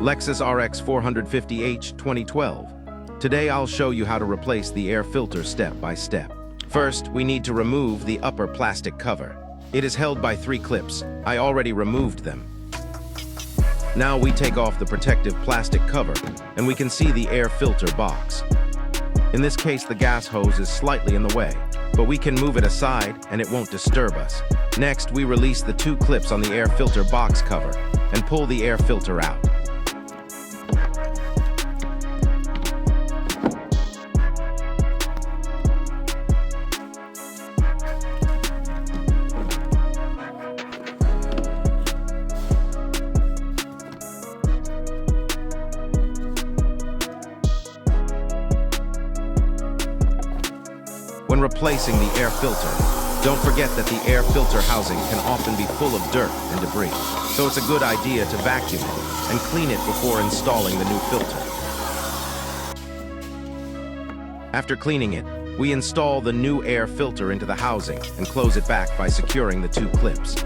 Lexus RX450h 2012. Today I'll show you how to replace the air filter step by step. First, we need to remove the upper plastic cover. It is held by 3 clips. I already removed them. Now we take off the protective plastic cover and we can see the air filter box. In this case, the gas hose is slightly in the way, but we can move it aside and it won't disturb us. Next, we release the 2 clips on the air filter box cover and pull the air filter out. When replacing the air filter, don't forget that the air filter housing can often be full of dirt and debris, so it's a good idea to vacuum it and clean it before installing the new filter. After cleaning it, we install the new air filter into the housing and close it back by securing the 2 clips.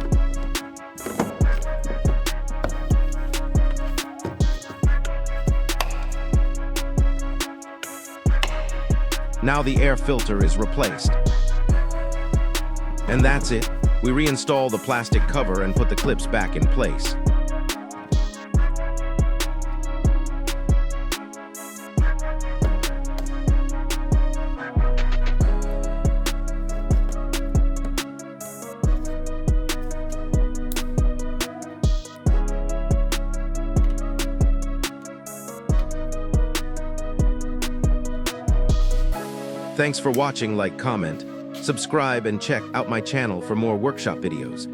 Now the air filter is replaced. And that's it. We reinstall the plastic cover and put the clips back in place. Thanks for watching. Like, comment, subscribe, and check out my channel for more workshop videos.